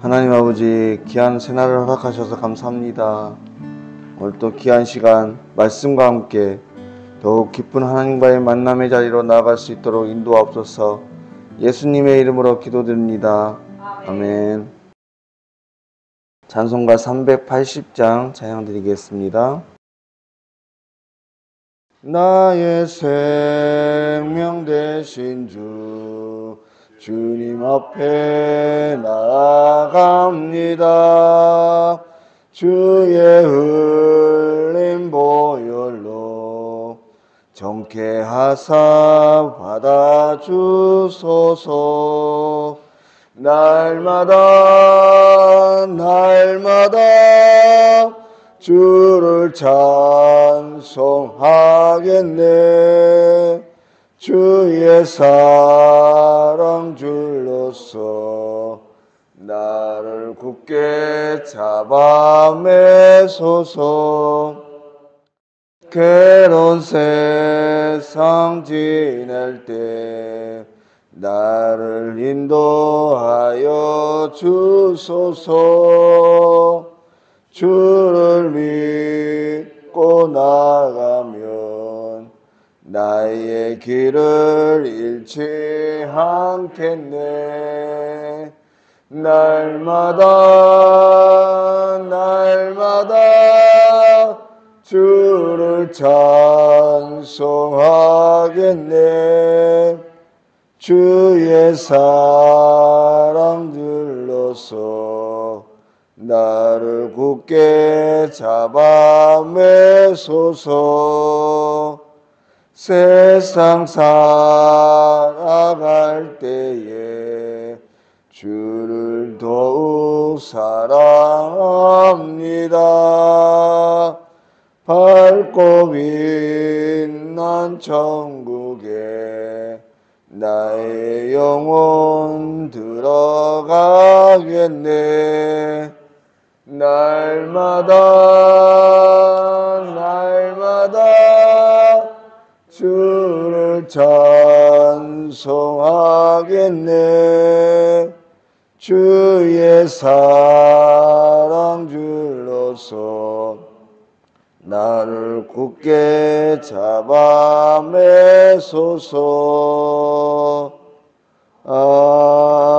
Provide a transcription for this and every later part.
하나님 아버지, 귀한 새날을 허락하셔서 감사합니다. 오늘 또 귀한 시간 말씀과 함께 더욱 깊은 하나님과의 만남의 자리로 나아갈 수 있도록 인도하옵소서. 예수님의 이름으로 기도드립니다. 아멘. 찬송가 380장 찬양드리겠습니다. 나의 생명 되신 주, 주님 앞에 나아갑니다. 주의 흘린 보혈로 정케하사 받아주소서. 날마다 주를 찬송하겠네. 주의 사랑 줄로서 나를 굳게 잡아 매소서. 괴로운 세상 지낼 때 나를 인도하여 주소서. 주를 믿고 나가면 나의 길을 잃지 않겠네. 날마다 주를 찬송하겠네. 주의 사랑 들러서 나를 굳게 잡아 매소서. 세상 살아갈 때에 주를 더욱 사랑합니다. 밝고 빛난 천국에 나의 영혼 들어가겠네. 날마다 주를 찬송하겠네. 주의 사랑 줄로서 나를 굳게 잡아 매소서. 아멘.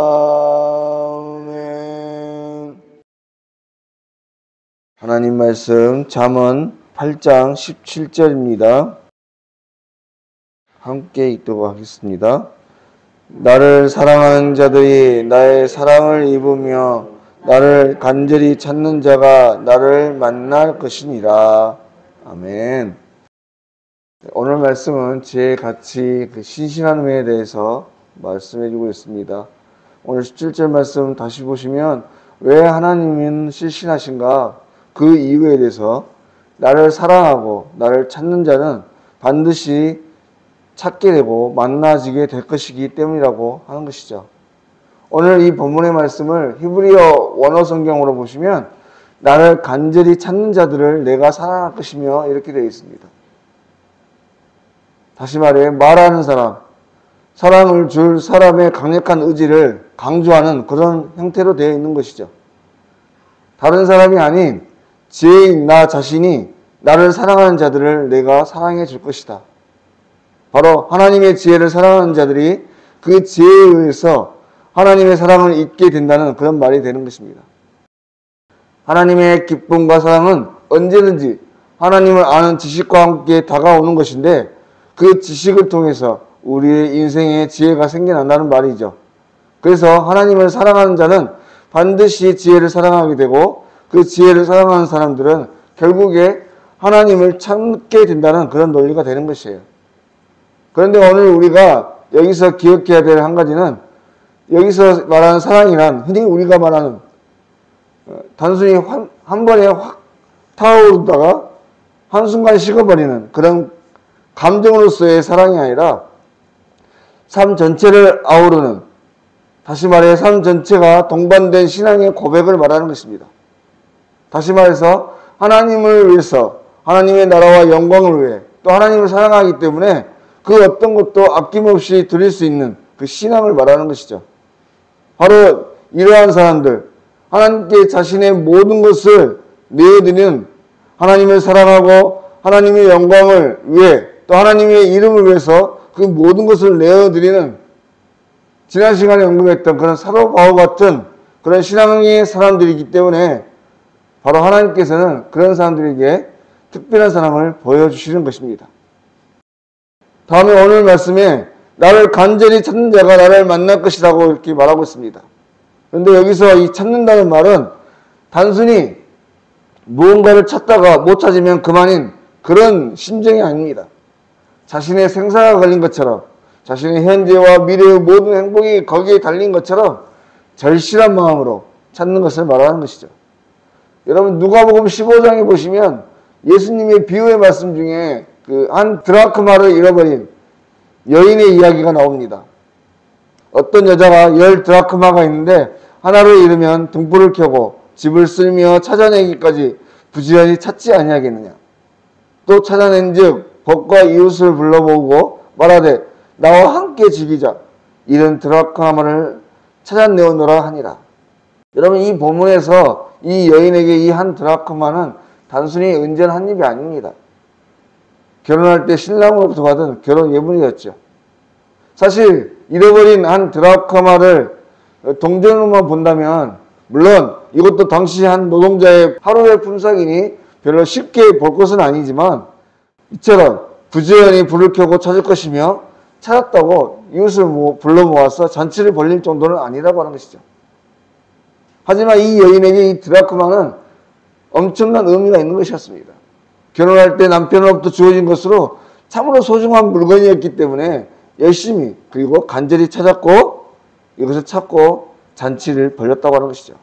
하나님 말씀 잠언 8장 17절입니다. 함께 읽도록 하겠습니다. 나를 사랑하는 자들이 나의 사랑을 입으며 나를 간절히 찾는 자가 나를 만날 것이니라. 아멘. 오늘 말씀은 제 가치 신실함에 대해서 말씀해주고 있습니다. 오늘 17절 말씀 다시 보시면 왜 하나님은 신실하신가? 그 이유에 대해서 나를 사랑하고 나를 찾는 자는 반드시 찾게 되고 만나지게 될 것이기 때문이라고 하는 것이죠. 오늘 이 본문의 말씀을 히브리어 원어 성경으로 보시면 나를 간절히 찾는 자들을 내가 사랑할 것이며 이렇게 되어 있습니다. 다시 말해 말하는 사람, 사랑을 줄 사람의 강력한 의지를 강조하는 그런 형태로 되어 있는 것이죠. 다른 사람이 아닌 지혜인 나 자신이 나를 사랑하는 자들을 내가 사랑해 줄 것이다. 바로 하나님의 지혜를 사랑하는 자들이 그 지혜에 의해서 하나님의 사랑을 잊게 된다는 그런 말이 되는 것입니다. 하나님의 기쁨과 사랑은 언제든지 하나님을 아는 지식과 함께 다가오는 것인데 그 지식을 통해서 우리의 인생에 지혜가 생겨난다는 말이죠. 그래서 하나님을 사랑하는 자는 반드시 지혜를 사랑하게 되고 그 지혜를 사랑하는 사람들은 결국에 하나님을 찾게 된다는 그런 논리가 되는 것이에요. 그런데 오늘 우리가 여기서 기억해야 될 한 가지는 여기서 말하는 사랑이란 흔히 우리가 말하는 단순히 한 번에 확 타오르다가 한순간 식어버리는 그런 감정으로서의 사랑이 아니라 삶 전체를 아우르는, 다시 말해 삶 전체가 동반된 신앙의 고백을 말하는 것입니다. 다시 말해서 하나님을 위해서, 하나님의 나라와 영광을 위해 또 하나님을 사랑하기 때문에 그 어떤 것도 아낌없이 드릴 수 있는 그 신앙을 말하는 것이죠. 바로 이러한 사람들, 하나님께 자신의 모든 것을 내어드리는, 하나님을 사랑하고 하나님의 영광을 위해 또 하나님의 이름을 위해서 그 모든 것을 내어드리는, 지난 시간에 언급했던 그런 사도 바울 같은 그런 신앙의 사람들이기 때문에 바로 하나님께서는 그런 사람들에게 특별한 사랑을 보여주시는 것입니다. 다음에 오늘 말씀에 나를 간절히 찾는 자가 나를 만날 것이라고 이렇게 말하고 있습니다. 그런데 여기서 이 찾는다는 말은 단순히 무언가를 찾다가 못 찾으면 그만인 그런 심정이 아닙니다. 자신의 생사가 걸린 것처럼, 자신의 현재와 미래의 모든 행복이 거기에 달린 것처럼 절실한 마음으로 찾는 것을 말하는 것이죠. 여러분 누가복음 15장에 보시면 예수님의 비유의 말씀 중에 그 한 드라크마를 잃어버린 여인의 이야기가 나옵니다. 어떤 여자가 10 드라크마가 있는데 하나를 잃으면 등불을 켜고 집을 쓸며 찾아내기까지 부지런히 찾지 아니하겠느냐. 또 찾아낸즉 벗과 이웃을 불러보고 말하되 나와 함께 즐기자. 잃은 드라크마를 찾아내오노라 하니라. 여러분 이 본문에서 이 여인에게 이 한 드라크마는 단순히 은전 한 입이 아닙니다. 결혼할 때 신랑으로부터 받은 결혼 예물이었죠. 사실 잃어버린 한 드라크마를 동전으로만 본다면 물론 이것도 당시 한 노동자의 하루의 품삯이니 별로 쉽게 볼 것은 아니지만 이처럼 부지런히 불을 켜고 찾을 것이며 찾았다고 이웃을 불러 모아서 잔치를 벌릴 정도는 아니라고 하는 것이죠. 하지만 이 여인에게 이 드라크마는 엄청난 의미가 있는 것이었습니다. 결혼할 때 남편으로부터 주어진 것으로 참으로 소중한 물건이었기 때문에 열심히 그리고 간절히 찾았고 이것을 찾고 잔치를 벌였다고 하는 것이죠.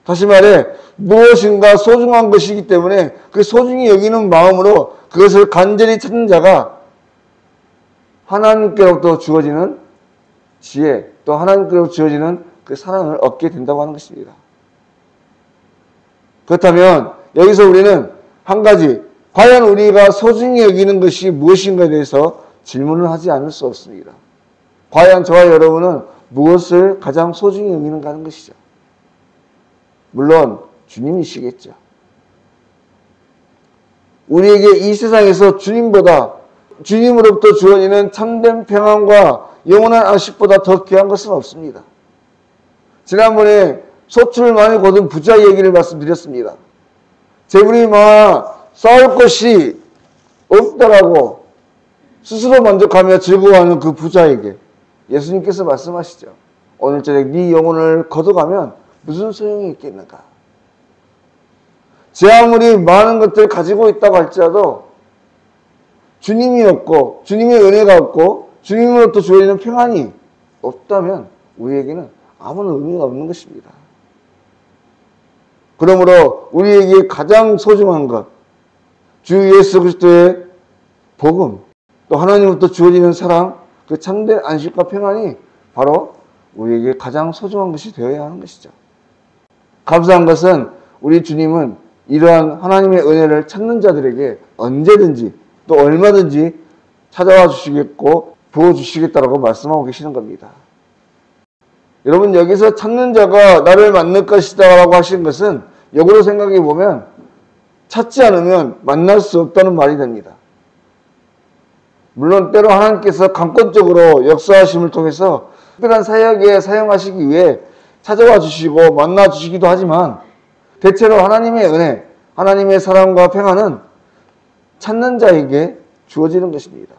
다시 말해 무엇인가 소중한 것이기 때문에 그 소중히 여기는 마음으로 그것을 간절히 찾는 자가 하나님께로부터 주어지는 지혜 또 하나님께로부터 주어지는 그 사랑을 얻게 된다고 하는 것입니다. 그렇다면 여기서 우리는 한 가지 과연 우리가 소중히 여기는 것이 무엇인가에 대해서 질문을 하지 않을 수 없습니다. 과연 저와 여러분은 무엇을 가장 소중히 여기는가 하는 것이죠. 물론 주님이시겠죠. 우리에게 이 세상에서 주님보다 주님으로부터 주어지는 참된 평안과 영원한 안식보다 더 귀한 것은 없습니다. 지난번에 소출을 많이 거둔 부자 얘기를 말씀드렸습니다. 재물이 많아 쌓을 것이 없다라고 스스로 만족하며 즐거워하는 그 부자에게 예수님께서 말씀하시죠. 오늘 저녁 네 영혼을 거둬가면 무슨 소용이 있겠는가. 제 아무리 많은 것들을 가지고 있다고 할지라도 주님이 없고 주님의 은혜가 없고 주님으로부터 주어지는 평안이 없다면 우리에게는 아무런 의미가 없는 것입니다. 그러므로 우리에게 가장 소중한 것, 주 예수 그리스도의 복음, 또 하나님으로부터 주어지는 사랑, 그 참된 안식과 평안이 바로 우리에게 가장 소중한 것이 되어야 하는 것이죠. 감사한 것은 우리 주님은 이러한 하나님의 은혜를 찾는 자들에게 언제든지 또 얼마든지 찾아와 주시겠고 부어주시겠다라고 말씀하고 계시는 겁니다. 여러분 여기서 찾는 자가 나를 만날 것이다 라고 하시는 것은 역으로 생각해 보면 찾지 않으면 만날 수 없다는 말이 됩니다. 물론 때로 하나님께서 강권적으로 역사하심을 통해서 특별한 사역에 사용하시기 위해 찾아와 주시고 만나 주시기도 하지만 대체로 하나님의 은혜, 하나님의 사랑과 평안은 찾는 자에게 주어지는 것입니다.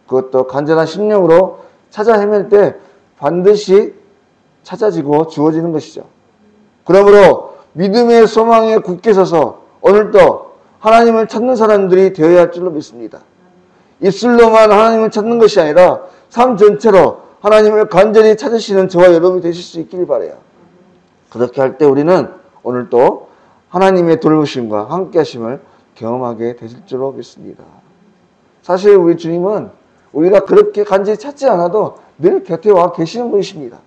그것도 간절한 심령으로 찾아 헤맬 때 반드시 찾아지고 주어지는 것이죠. 그러므로 믿음의 소망에 굳게 서서 오늘도 하나님을 찾는 사람들이 되어야 할 줄로 믿습니다. 입술로만 하나님을 찾는 것이 아니라 삶 전체로 하나님을 간절히 찾으시는 저와 여러분이 되실 수 있기를 바라요. 그렇게 할 때 우리는 오늘도 하나님의 돌보심과 함께 하심을 경험하게 되실 줄로 믿습니다. 사실 우리 주님은 우리가 그렇게 간절히 찾지 않아도 늘 곁에 와 계시는 분이십니다.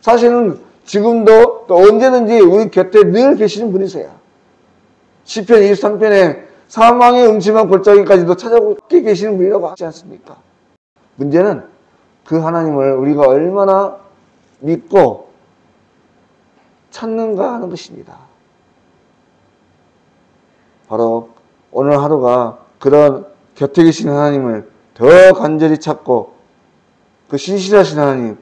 사실은 지금도 또 언제든지 우리 곁에 늘 계시는 분이세요. 시편 23편에 사망의 음침한 골짜기까지도 찾아오고 계시는 분이라고 하지 않습니까? 문제는 그 하나님을 우리가 얼마나 믿고 찾는가 하는 것입니다. 바로 오늘 하루가 그런 곁에 계신 하나님을 더 간절히 찾고 그 신실하신 하나님,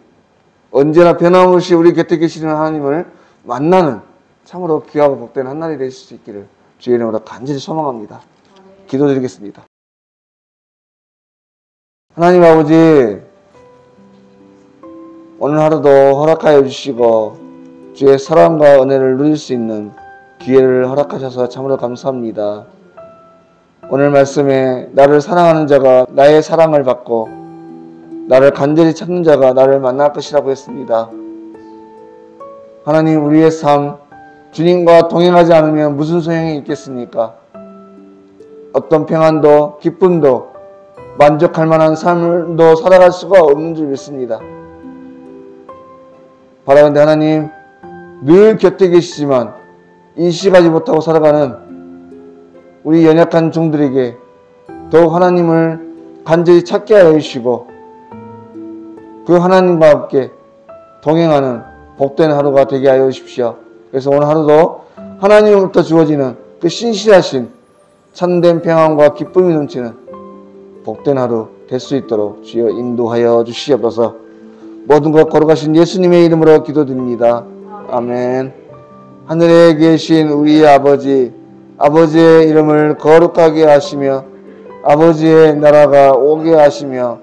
언제나 변함없이 우리 곁에 계시는 하나님을 만나는 참으로 귀하고 복된 한날이 되실 수 있기를 주의 이름으로 간절히 소망합니다. 기도드리겠습니다. 하나님 아버지, 오늘 하루도 허락하여 주시고 주의 사랑과 은혜를 누릴 수 있는 기회를 허락하셔서 참으로 감사합니다. 오늘 말씀에 나를 사랑하는 자가 나의 사랑을 받고 나를 간절히 찾는 자가 나를 만날 것이라고 했습니다. 하나님, 우리의 삶, 주님과 동행하지 않으면 무슨 소용이 있겠습니까? 어떤 평안도 기쁨도 만족할 만한 삶도 살아갈 수가 없는 줄 믿습니다. 바라건대 하나님, 늘 곁에 계시지만 인식하지 못하고 살아가는 우리 연약한 종들에게 더욱 하나님을 간절히 찾게 하여 주시고 그 하나님과 함께 동행하는 복된 하루가 되게 하여 주십시오. 그래서 오늘 하루도 하나님으로부터 주어지는 그 신실하신 참된 평안과 기쁨이 넘치는 복된 하루 될 수 있도록 주여 인도하여 주시옵소서. 모든 것 걸어가신 예수님의 이름으로 기도드립니다. 아멘. 하늘에 계신 우리 아버지, 아버지의 이름을 거룩하게 하시며 아버지의 나라가 오게 하시며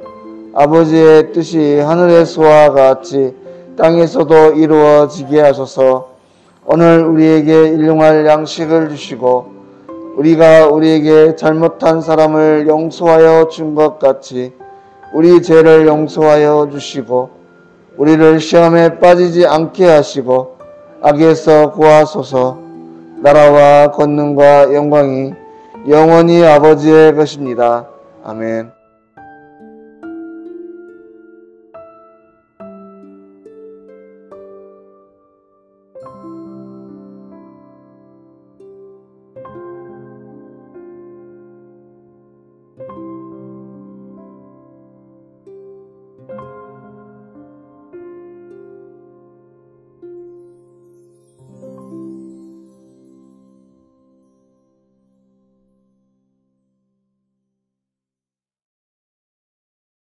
아버지의 뜻이 하늘에서와 같이 땅에서도 이루어지게 하소서. 오늘 우리에게 일용할 양식을 주시고 우리가 우리에게 잘못한 사람을 용서하여 준 것 같이 우리 죄를 용서하여 주시고 우리를 시험에 빠지지 않게 하시고 악에서 구하소서. 나라와 권능과 영광이 영원히 아버지의 것입니다. 아멘.